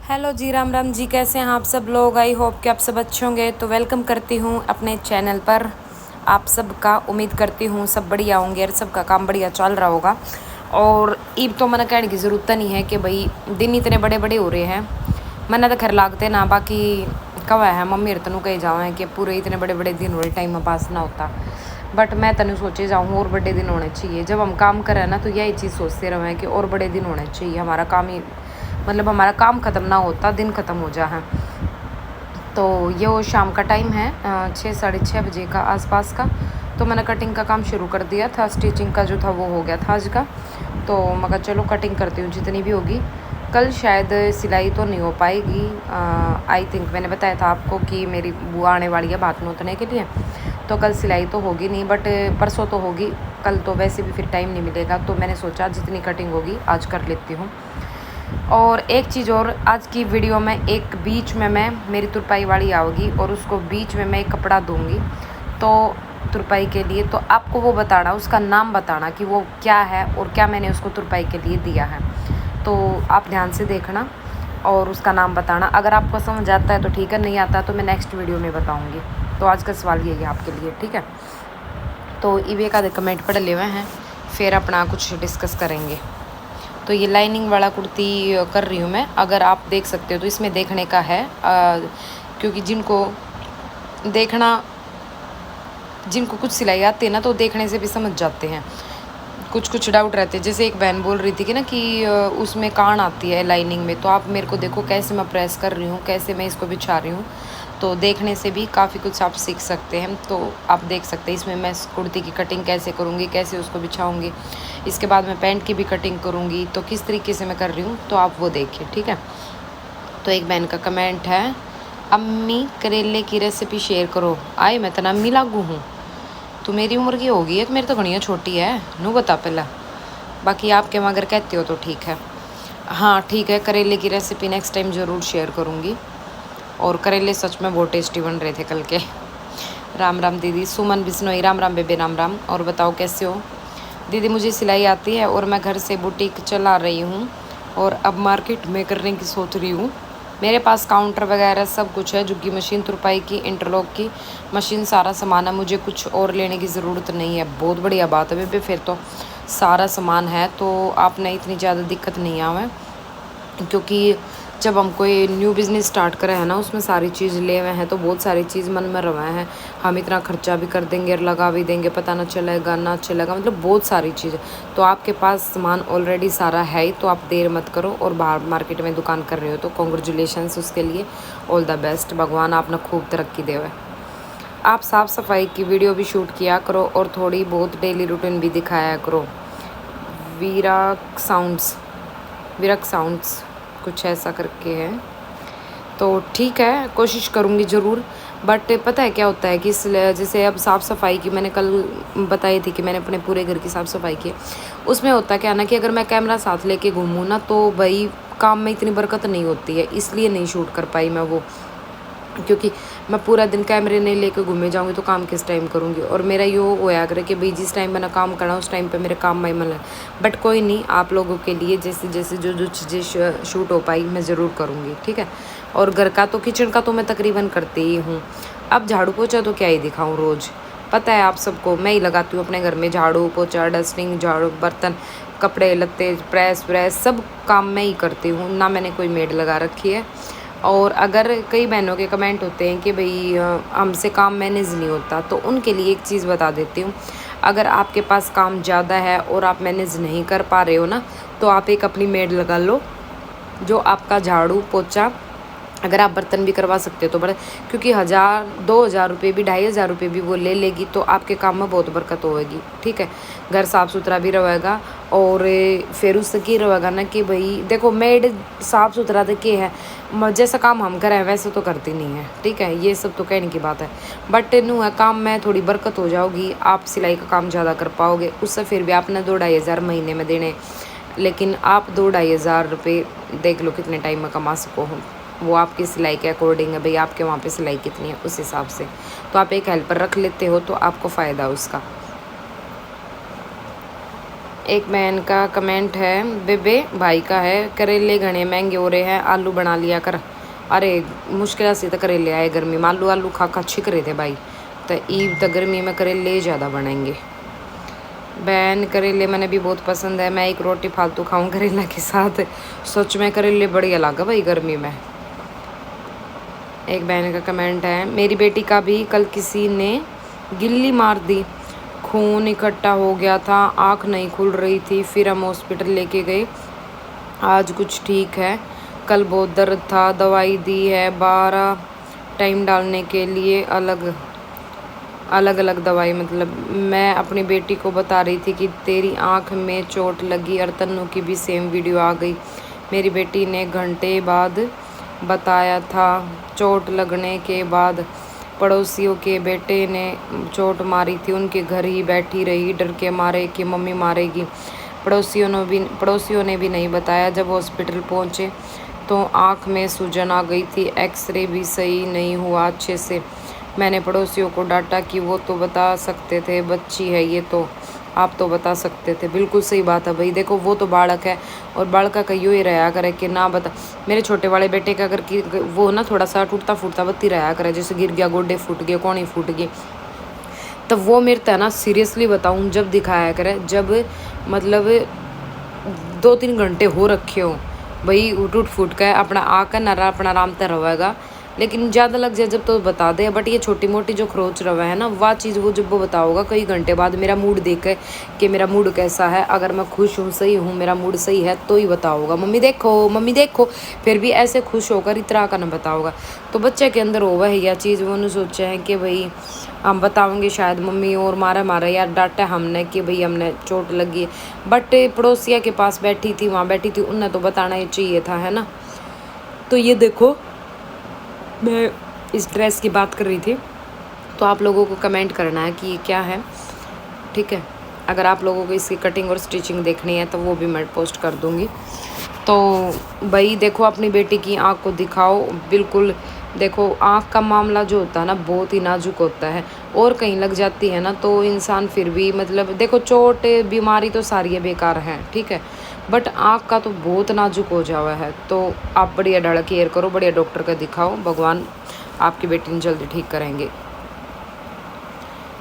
Hello जी, राम राम जी। कैसे हैं आप सब लोग? आई होप कि आप सब अच्छे होंगे। तो वेलकम करती हूँ अपने चैनल पर आप सबका। उम्मीद करती हूँ सब बढ़िया होंगे और सबका काम बढ़िया चल रहा होगा। और ईब तो मैंने कहने की ज़रूरत नहीं है कि भाई दिन इतने बड़े बड़े हो रहे हैं। मैंने तो खैर लागते ना, बाकी कवा है मम्मी तनु कही जाओ है कि पूरे इतने बड़े बड़े दिन वाले टाइम में पास ना होता। बट मैं तनु सोचे जाऊँ और बड़े दिन होने चाहिए। जब हम काम करें ना तो यही चीज़ सोचते रहे कि और बड़े दिन होने चाहिए। हमारा काम ही मतलब हमारा काम ख़त्म ना होता, दिन ख़त्म हो जा है। तो ये वो शाम का टाइम है 6 साढ़े 6 बजे का आसपास का। तो मैंने कटिंग का काम शुरू कर दिया था। स्टिचिंग का जो था वो हो गया था आज का। तो मगर चलो कटिंग करती हूँ जितनी भी होगी। कल शायद सिलाई तो नहीं हो पाएगी। आई थिंक मैंने बताया था आपको कि मेरी बुआ आने वाली है बात नोतने के लिए। तो कल सिलाई तो होगी नहीं, बट परसों तो होगी। कल तो वैसे भी फिर टाइम नहीं मिलेगा, तो मैंने सोचा जितनी कटिंग होगी आज कर लेती हूँ। और एक चीज़ और, आज की वीडियो में एक बीच में मैं मेरी तुरपाई वाली आएगी और उसको बीच में मैं एक कपड़ा दूंगी तो तुरपाई के लिए। तो आपको वो बताना, उसका नाम बताना कि वो क्या है और क्या मैंने उसको तुरपाई के लिए दिया है। तो आप ध्यान से देखना और उसका नाम बताना। अगर आपको समझ आता है तो ठीक है, नहीं आता तो मैं नेक्स्ट वीडियो में बताऊँगी। तो आज का सवाल यही है आपके लिए, ठीक है। तो ईवे का कमेंट पढ़ ले हुए हैं, फिर अपना कुछ डिस्कस करेंगे। तो ये लाइनिंग वाला कुर्ती कर रही हूँ मैं। अगर आप देख सकते हो तो इसमें देखने का है, क्योंकि जिनको कुछ सिलाई आती है ना तो देखने से भी समझ जाते हैं। कुछ डाउट रहते हैं। जैसे एक बहन बोल रही थी कि ना कि उसमें कान आती है लाइनिंग में। तो आप मेरे को देखो कैसे मैं प्रेस कर रही हूँ, कैसे मैं इसको बिछा रही हूँ। तो देखने से भी काफ़ी कुछ आप सीख सकते हैं। तो आप देख सकते हैं इसमें मैं कुर्ती की कटिंग कैसे करूँगी, कैसे उसको बिछाऊँगी। इसके बाद मैं पैंट की भी कटिंग करूँगी। तो किस तरीके से मैं कर रही हूँ तो आप वो देखिए, ठीक है। तो एक बहन का कमेंट है, अम्मी करेले की रेसिपी शेयर करो। आए मैं तना अम्मी लागू हूँ। तो मेरी उम्र की होगी है, मेरी तो घड़ियाँ छोटी है। नू बता पहला, बाकी आपके वहाँ अगर कहते हो तो ठीक है। हाँ ठीक है, करेले की रेसिपी नेक्स्ट टाइम ज़रूर शेयर करूँगी। और करेले सच में बहुत टेस्टी बन रहे थे कल के। राम राम दीदी। सुमन बिश्नोई, राम राम बेबे, राम राम। और बताओ कैसे हो दीदी? मुझे सिलाई आती है और मैं घर से बुटीक चला रही हूँ और अब मार्केट में करने की सोच रही हूँ। मेरे पास काउंटर वगैरह सब कुछ है, झुग्गी मशीन, तुरपाई की, इंटरलॉक की मशीन, सारा सामान है। मुझे कुछ और लेने की ज़रूरत नहीं है। बहुत बढ़िया बात है बेबे, फिर तो सारा सामान है तो आपने इतनी ज़्यादा दिक्कत नहीं आवे। क्योंकि जब हम कोई न्यू बिज़नेस स्टार्ट करे हैं ना, उसमें सारी चीज़ ले हुए हैं तो बहुत सारी चीज़ मन में रवा हैं। हम इतना खर्चा भी कर देंगे और लगा भी देंगे, पता ना चलेगा ना चलेगा, मतलब बहुत सारी चीज़। तो आपके पास सामान ऑलरेडी सारा है ही, तो आप देर मत करो। और बाहर मार्केट में दुकान कर रहे हो तो कॉन्ग्रेचुलेशंस उसके लिए, ऑल द बेस्ट। भगवान आपने खूब तरक्की देवे। आप साफ़ सफाई की वीडियो भी शूट किया करो और थोड़ी बहुत डेली रूटीन भी दिखाया करो। विरक साउंड्स कुछ ऐसा करके है। तो ठीक है, कोशिश करूँगी ज़रूर। बट पता है क्या होता है कि जैसे अब साफ़ सफाई की मैंने कल बताई थी कि मैंने अपने पूरे घर की साफ़ सफाई की। उसमें होता क्या ना कि अगर मैं कैमरा साथ लेके घूमूँ ना तो भाई काम में इतनी बरकत नहीं होती है, इसलिए नहीं शूट कर पाई मैं वो। क्योंकि मैं पूरा दिन कैमरे नहीं लेके घूमे जाऊँगी तो काम किस टाइम करूँगी। और मेरा यो होया करे कि भाई जिस टाइम मैंने काम करना उस टाइम पे मेरे काम में मन है। बट कोई नहीं, आप लोगों के लिए जैसे जैसे जो चीज़ें शूट हो पाई मैं ज़रूर करूँगी, ठीक है। और घर का तो, किचन का तो मैं तकरीबन करती ही हूँ। अब झाड़ू पोछा तो क्या ही दिखाऊँ, रोज़ पता है आप सबको मैं ही लगाती हूँ अपने घर में झाड़ू पोछा, डस्टिंग, झाड़ू, बर्तन, कपड़े लत्ते, प्रेस व्रेस सब काम मैं ही करती हूँ ना, मैंने कोई मेड लगा रखी है। और अगर कई बहनों के कमेंट होते हैं कि भाई हमसे काम मैनेज नहीं होता, तो उनके लिए एक चीज़ बता देती हूँ। अगर आपके पास काम ज़्यादा है और आप मैनेज नहीं कर पा रहे हो ना, तो आप एक अपनी मेड लगा लो जो आपका झाड़ू पोछा, अगर आप बर्तन भी करवा सकते हो तो बड़े, क्योंकि 1000-2000 रुपये भी, 2500 रुपये भी वो ले लेगी तो आपके काम में बहुत बरकत होएगी, ठीक है। घर साफ़ सुथरा भी रहेगा। और फिर उससे की रहेगा ना कि भाई देखो मेड साफ़ सुथरा तो क्या है, जैसा काम हम करें वैसे तो करती नहीं है, ठीक है। ये सब तो कहने की बात है। बट नू है काम में थोड़ी बरकत हो जाओगी, आप सिलाई का काम ज़्यादा कर पाओगे। उससे फिर भी आपने 2-2500 महीने में देने, लेकिन आप 2-2500 रुपये देख लो कितने टाइम में कमा सको हो। वो आपकी सिलाई के अकॉर्डिंग है भाई, आपके वहाँ पे सिलाई कितनी है उस हिसाब से। तो आप एक हेल्पर रख लेते हो तो आपको फ़ायदा उसका। एक बहन का कमेंट है, बेबे भाई का है, करेले घने महंगे हो रहे हैं, आलू बना लिया कर। अरे मुश्किल से तो करेले आए गर्मी में, आलू आलू खा खा छिक रहे थे भाई, तो ईब तो गर्मी में करेले ज़्यादा बनाएंगे। बहन करेले मैंने भी बहुत पसंद है, मैं एक रोटी फालतू खाऊं करेला के साथ। सच में करेले बढ़िया लगा भाई गर्मी में। एक बहन का कमेंट है, मेरी बेटी का भी कल किसी ने गिल्ली मार दी, खून इकट्ठा हो गया था, आँख नहीं खुल रही थी, फिर हम हॉस्पिटल लेके गए, आज कुछ ठीक है। कल बहुत दर्द था, दवाई दी है 12 टाइम डालने के लिए, अलग अलग दवाई। मतलब मैं अपनी बेटी को बता रही थी कि तेरी आँख में चोट लगी, और तन्नू की भी सेम वीडियो आ गई। मेरी बेटी ने घंटे बाद बताया था, चोट लगने के बाद पड़ोसियों के बेटे ने चोट मारी थी, उनके घर ही बैठी रही डर के मारे कि मम्मी मारेगी। पड़ोसियों ने भी नहीं बताया। जब हॉस्पिटल पहुंचे तो आँख में सूजन आ गई थी, एक्सरे भी सही नहीं हुआ अच्छे से। मैंने पड़ोसियों को डांटा कि वो तो बता सकते थे, बच्ची है ये तो, आप तो बता सकते थे। बिल्कुल सही बात है भाई, देखो वो तो बालक है, और बालक का यूँ ही रहा करे कि ना बता। मेरे छोटे वाले बेटे का अगर कि वो ना थोड़ा सा टूटता फूटता बत्ती रहा करे, जैसे गिर गया, गोडे फूट गए, कौनी फूट गई, तब वो मेरे तो ना सीरियसली बताऊँ जब दिखाया करे, जब मतलब 2-3 घंटे हो रखे हो भाई, टूट फूट का अपना आकर ना अपना आराम तर रहेगा, लेकिन ज़्यादा लग जाए जब तो बता दे। बट ये छोटी मोटी जो खरोच रवा है ना, वह चीज़ वो जब वो बताओगा कई घंटे बाद, मेरा मूड देख के कि मेरा मूड कैसा है, अगर मैं खुश हूँ, सही हूँ, मेरा मूड सही है, तो ही बताओगा मम्मी देखो, मम्मी देखो। फिर भी ऐसे खुश होकर इतना का ना बताओगा। तो बच्चे के अंदर होगा है यह चीज़, वो नहीं सोचा है कि भाई हम बताओगे शायद मम्मी और मारा यार डांटा हमने कि भाई हमने चोट लगी है। बट पड़ोसिया के पास बैठी थी, वहाँ बैठी थी, उन्हें तो बताना ही चाहिए था, है ना। तो ये देखो, मैं इस ड्रेस की बात कर रही थी, तो आप लोगों को कमेंट करना है कि ये क्या है, ठीक है। अगर आप लोगों को इसकी कटिंग और स्टिचिंग देखनी है तो वो भी मैं पोस्ट कर दूँगी। तो भाई देखो, अपनी बेटी की आँख को दिखाओ। बिल्कुल देखो, आँख का मामला जो होता है ना, बहुत ही नाजुक होता है, और कहीं लग जाती है ना तो इंसान फिर भी मतलब देखो, चोट बीमारी तो सारी बेकार हैं, ठीक है, बट आँख का तो बहुत नाजुक हो जावा है। तो आप बढ़िया डर केयर करो, बढ़िया डॉक्टर का दिखाओ, भगवान आपकी बेटी ने जल्दी ठीक करेंगे।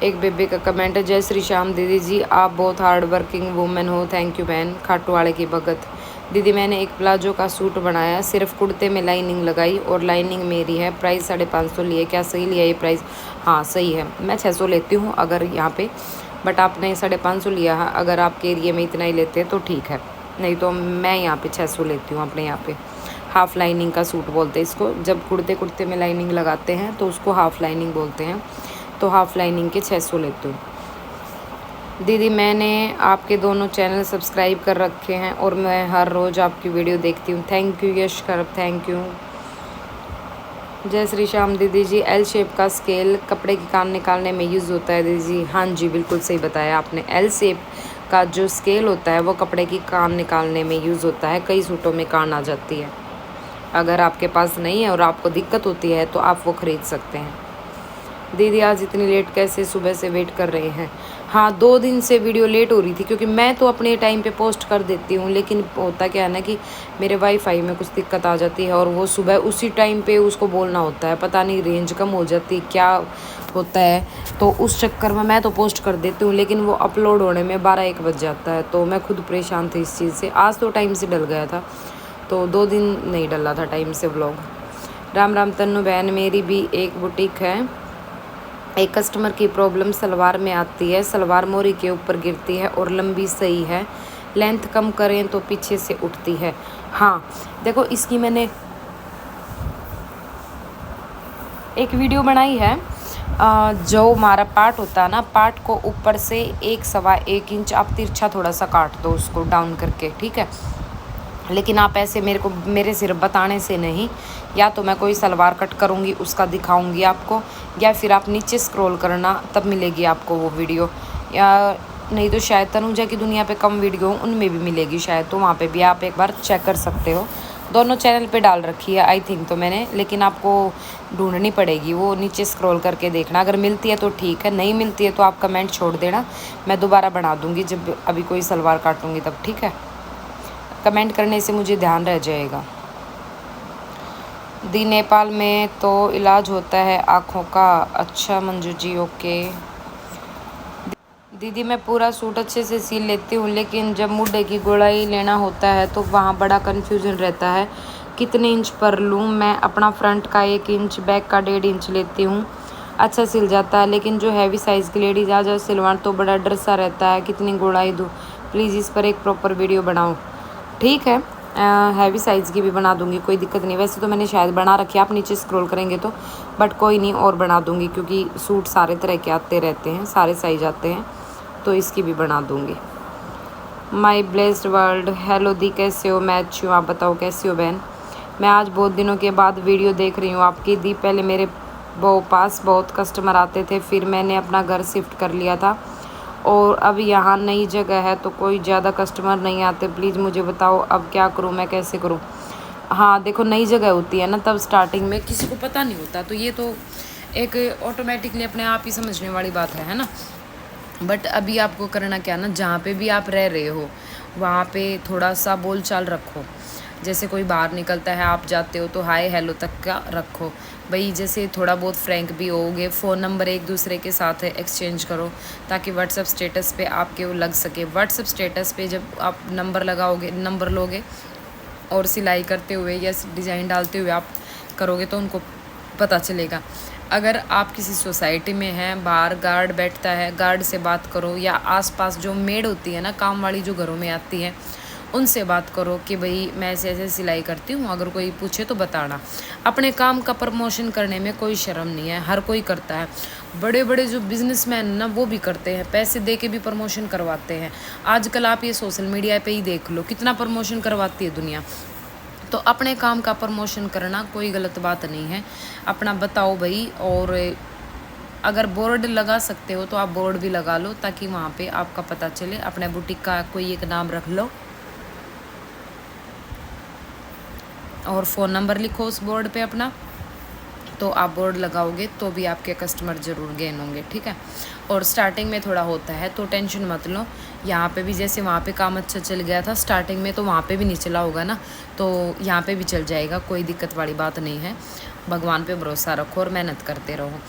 एक बेबे का कमेंट है, जय श्री श्याम दीदी जी, आप बहुत हार्ड वर्किंग वूमेन हो, थैंक यू बहन, खाटूवाड़े की भगत। दीदी मैंने एक प्लाजो का सूट बनाया, सिर्फ कुर्ते में लाइनिंग लगाई, और लाइनिंग मेरी है, प्राइस 550 लिए, क्या सही लिया ये प्राइस? हाँ सही है, मैं 600 लेती हूँ अगर यहाँ पे, बट आपने 550 लिया है। अगर आपके एरिए में इतना ही लेते हैं तो ठीक है, नहीं तो मैं यहाँ पे 600 लेती हूँ अपने यहाँ पे। हाफ़ लाइनिंग का सूट बोलते हैं इसको, जब कुर्ते में लाइनिंग लगाते हैं तो उसको हाफ़ लाइनिंग बोलते हैं। तो हाफ़ लाइनिंग के 600 लेती हूँ। दीदी मैंने आपके दोनों चैनल सब्सक्राइब कर रखे हैं और मैं हर रोज़ आपकी वीडियो देखती हूँ, थैंक यू यश करब, थैंक यू। जय श्री श्याम दीदी जी, एल शेप का स्केल कपड़े की कान निकालने में यूज़ होता है दीदी जी? हाँ जी बिल्कुल सही बताया आपने, एल शेप का जो स्केल होता है वो कपड़े की कान निकालने में यूज़ होता है, कई सूटों में कान आ जाती है। अगर आपके पास नहीं है और आपको दिक्कत होती है तो आप वो ख़रीद सकते हैं। दीदी आज इतनी लेट कैसे, सुबह से वेट कर रहे हैं? हाँ 2 दिन से वीडियो लेट हो रही थी, क्योंकि मैं तो अपने टाइम पे पोस्ट कर देती हूँ, लेकिन होता क्या है ना कि मेरे वाईफाई में कुछ दिक्कत आ जाती है, और वो सुबह उसी टाइम पे उसको बोलना होता है, पता नहीं रेंज कम हो जाती क्या होता है, तो उस चक्कर में मैं तो पोस्ट कर देती हूँ, लेकिन वो अपलोड होने में 12-1 बज जाता है। तो मैं खुद परेशान थी इस चीज़ से। आज तो टाइम से डल गया था, तो 2 दिन नहीं डला था टाइम से व्लॉग। राम राम तन्नू बहन, मेरी भी एक बुटीक है, एक कस्टमर की प्रॉब्लम सलवार में आती है, सलवार मोरी के ऊपर गिरती है और लंबी सही है, लेंथ कम करें तो पीछे से उठती है। हाँ देखो, इसकी मैंने एक वीडियो बनाई है, जो हमारा पार्ट होता है ना, पार्ट को ऊपर से 1-1.25 इंच आप तिरछा थोड़ा सा काट दो उसको डाउन करके, ठीक है। लेकिन आप ऐसे मेरे सिर्फ बताने से नहीं, या तो मैं कोई सलवार कट करूँगी उसका दिखाऊँगी आपको, या फिर आप नीचे स्क्रॉल करना तब मिलेगी आपको वो वीडियो, या नहीं तो शायद तनुजा की दुनिया पे कम वीडियो उनमें भी मिलेगी शायद, तो वहाँ पे भी आप एक बार चेक कर सकते हो। दोनों चैनल पे डाल रखी है आई थिंक तो मैंने, लेकिन आपको ढूंढनी पड़ेगी, वो नीचे स्क्रॉल करके देखना। अगर मिलती है तो ठीक है, नहीं मिलती है तो आप कमेंट छोड़ देना, मैं दोबारा बना दूँगी जब अभी कोई सलवार काटूँगी तब, ठीक है। कमेंट करने से मुझे ध्यान रह जाएगा। दी नेपाल में तो इलाज होता है आँखों का। अच्छा मंजू जी, ओके। दीदी मैं पूरा सूट अच्छे से सिल लेती हूँ, लेकिन जब मुड्ढे की गोलाई लेना होता है तो वहाँ बड़ा कन्फ्यूज़न रहता है, कितने इंच पर लूँ मैं? अपना फ्रंट का 1 इंच, बैक का 1.5 इंच लेती हूँ, अच्छा सिल जाता है, लेकिन जो हैवी साइज़ की लेडीज आ जाओ सिलवान तो बड़ा डर सा रहता है, कितनी गोलाई दूँ? प्लीज़ इस पर एक प्रॉपर वीडियो बनाओ। ठीक है, हैवी साइज़ की भी बना दूँगी, कोई दिक्कत नहीं। वैसे तो मैंने शायद बना रखी है, आप नीचे स्क्रॉल करेंगे तो, बट कोई नहीं, और बना दूँगी, क्योंकि सूट सारे तरह के आते रहते हैं, सारे साइज आते हैं, तो इसकी भी बना दूँगी। माई ब्लेस्ड वर्ल्ड, हेलो दी, कैसे हो? मैं अच्छी हूँ, आप बताओ कैसी हो बहन? मैं आज बहुत दिनों के बाद वीडियो देख रही हूँ आपकी दी। पहले मेरे पास बहुत कस्टमर आते थे, फिर मैंने अपना घर शिफ्ट कर लिया था और अब यहाँ नई जगह है तो कोई ज़्यादा कस्टमर नहीं आते। प्लीज़ मुझे बताओ अब क्या करूँ, मैं कैसे करूँ? हाँ देखो, नई जगह होती है ना, तब स्टार्टिंग में किसी को पता नहीं होता, तो ये तो एक ऑटोमेटिकली अपने आप ही समझने वाली बात है ना। बट अभी आपको करना क्या ना, जहाँ पे भी आप रह रहे हो वहाँ पे थोड़ा सा बोल चाल रखो। जैसे कोई बाहर निकलता है, आप जाते हो तो हाय हेलो तक का रखो भाई। जैसे थोड़ा बहुत फ्रैंक भी होगे, फ़ोन नंबर एक दूसरे के साथ एक्सचेंज करो, ताकि व्हाट्सअप स्टेटस पे आपके वो लग सके। व्हाट्सअप स्टेटस पे जब आप नंबर लगाओगे, नंबर लोगे और सिलाई करते हुए या डिज़ाइन डालते हुए आप करोगे तो उनको पता चलेगा। अगर आप किसी सोसाइटी में हैं, बाहर गार्ड बैठता है, गार्ड से बात करो, या आसपास जो मेड होती है ना, काम वाली जो घरों में आती है, उनसे बात करो कि भाई मैं ऐसे ऐसे सिलाई करती हूँ, अगर कोई पूछे तो बताना। अपने काम का प्रमोशन करने में कोई शर्म नहीं है, हर कोई करता है। बड़े बड़े जो बिजनेसमैन ना वो भी करते हैं, पैसे दे के भी प्रमोशन करवाते हैं। आजकल आप ये सोशल मीडिया पे ही देख लो, कितना प्रमोशन करवाती है दुनिया। तो अपने काम का प्रमोशन करना कोई गलत बात नहीं है, अपना बताओ भाई। और अगर बोर्ड लगा सकते हो तो आप बोर्ड भी लगा लो, ताकि वहाँ पे आपका पता चले। अपने बुटीक का कोई एक नाम रख लो और फ़ोन नंबर लिखो उस बोर्ड पे अपना, तो आप बोर्ड लगाओगे तो भी आपके कस्टमर ज़रूर गेन होंगे, ठीक है। और स्टार्टिंग में थोड़ा होता है तो टेंशन मत लो। यहाँ पे भी जैसे वहाँ पे काम अच्छा चल गया था स्टार्टिंग में, तो वहाँ पे भी नहीं चला होगा ना, तो यहाँ पे भी चल जाएगा, कोई दिक्कत वाली बात नहीं है। भगवान पे भरोसा रखो और मेहनत करते रहो।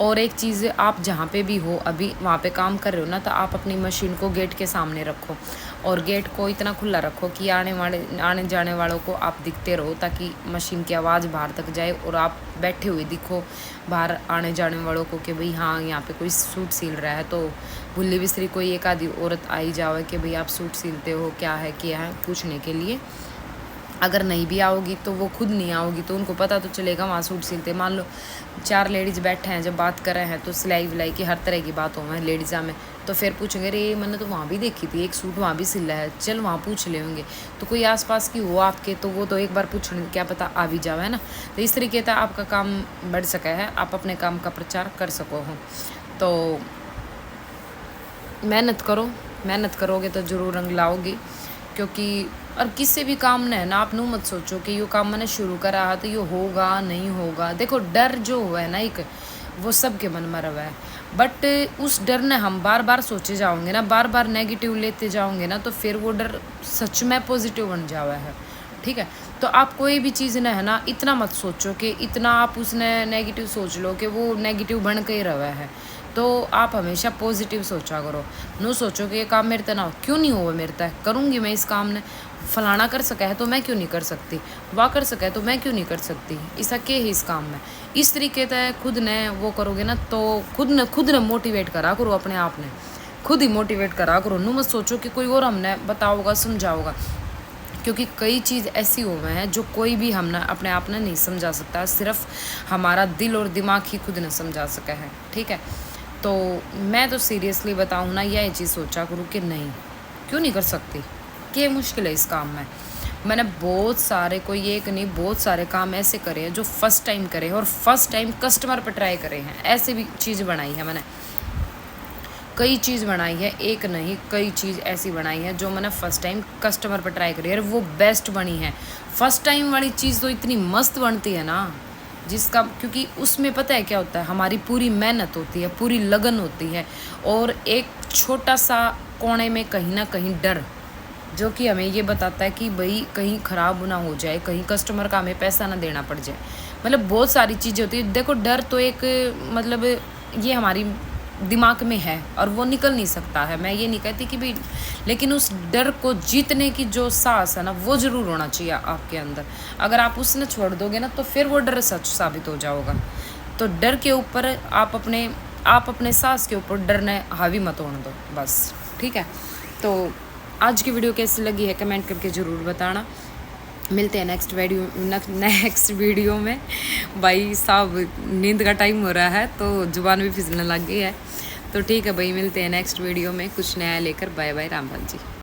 और एक चीज़, आप जहाँ पे भी हो अभी वहाँ पे काम कर रहे हो ना, तो आप अपनी मशीन को गेट के सामने रखो और गेट को इतना खुला रखो कि आने जाने वालों को आप दिखते रहो, ताकि मशीन की आवाज़ बाहर तक जाए और आप बैठे हुए दिखो बाहर आने जाने वालों को कि भाई हाँ यहाँ पे कोई सूट सिल रहा है। तो भुल्ली बिसरी कोई एक आधी औरत आई जाओ कि भाई आप सूट सिलते हो, क्या है पूछने के लिए। अगर नहीं भी आओगी तो वो खुद नहीं आओगी, तो उनको पता तो चलेगा वहाँ सूट सिलते। मान लो 4 लेडीज़ बैठे हैं, जब बात कर रहे हैं तो सिलाई विलाई की हर तरह की बात हो है लेडीज़ा में, तो फिर पूछेंगे अरे मैंने तो वहाँ भी देखी थी, एक सूट वहाँ भी सिला है, चल वहाँ पूछ ले होंगे। तो कोई आसपास की हो आपके, तो वो तो एक बार पूछने क्या पता आ भी जाओ, है ना। तो इस तरीके से आपका काम बढ़ सका है, आप अपने काम का प्रचार कर सको हो। तो मेहनत करो, मेहनत करोगे तो ज़रूर रंग लाओगी। क्योंकि और किसी भी काम ने ना, आप नू मत सोचो कि ये काम मैंने शुरू करा है तो ये होगा नहीं होगा। देखो डर जो हुआ है ना एक, वो सबके मन में रहा है, बट उस डर ने हम बार बार सोचे जाओगे ना, बार बार नेगेटिव लेते जाओगे ना, तो फिर वो डर सच में पॉजिटिव बन जावा है, ठीक है। तो आप कोई भी चीज़ ने है ना, इतना मत सोचो कि इतना आप उसने नेगेटिव सोच लो कि वो नेगेटिव बन के ही रहा है। तो आप हमेशा पॉजिटिव सोचा करो, नो सोचो कि ये काम मेरे तना क्यों नहीं हुआ, मेरे तय करूँगी मैं इस काम ने, फलाना कर सका है तो मैं क्यों नहीं कर सकती, वाह कर सका है तो मैं क्यों नहीं कर सकती, ऐसा क्या है इस काम में। इस तरीके से खुद ने वो करोगे ना, तो खुद ने मोटिवेट करा करो अपने आप ने, खुद ही मोटिवेट करा करो। नो मत सोचो कि कोई और हमने बताओगा समझाओगा, क्योंकि कई चीज़ ऐसी हो गए हैं जो कोई भी हमने अपने आप ने नहीं समझा सकता, सिर्फ हमारा दिल और दिमाग ही खुद ने समझा सका है, ठीक है। तो मैं तो सीरियसली बताऊँ ना, यह चीज़ सोचा करूँ कि नहीं क्यों नहीं कर सकती, क्या मुश्किल है इस काम में। मैंने बहुत सारे, कोई एक नहीं बहुत सारे काम ऐसे करे हैं जो फर्स्ट टाइम करे हैं, और फर्स्ट टाइम कस्टमर पर ट्राई करे हैं, ऐसे भी चीज़ बनाई है मैंने। कई चीज़ बनाई है, एक नहीं कई चीज़ ऐसी बनाई है जो मैंने फ़र्स्ट टाइम कस्टमर पर ट्राई करी है और वो बेस्ट बनी है। फ़र्स्ट टाइम वाली चीज़ तो इतनी मस्त बनती है ना, जिसका क्योंकि उसमें पता है क्या होता है, हमारी पूरी मेहनत होती है, पूरी लगन होती है, और एक छोटा सा कोने में कहीं ना कहीं डर, जो कि हमें ये बताता है कि भाई कहीं ख़राब ना हो जाए, कहीं कस्टमर का हमें पैसा ना देना पड़ जाए। मतलब बहुत सारी चीज़ें होती है। देखो डर तो एक मतलब ये हमारी दिमाग में है और वो निकल नहीं सकता है, मैं ये नहीं कहती कि भाई, लेकिन उस डर को जीतने की जो साहस है ना, वो ज़रूर होना चाहिए आपके अंदर। अगर आप उसने छोड़ दोगे ना, तो फिर वो डर सच साबित हो जाओगा। तो डर के ऊपर आप अपने साहस के ऊपर डर ने हावी मत होने दो बस, ठीक है। तो आज की वीडियो कैसी लगी है कमेंट करके ज़रूर बताना। मिलते हैं नेक्स्ट वीडियो में। भाई साहब नींद का टाइम हो रहा है तो जुबान भी फिसलने लग गई है। तो ठीक है भाई, मिलते हैं नेक्स्ट वीडियो में कुछ नया लेकर। Bye bye, Ram Ram ji.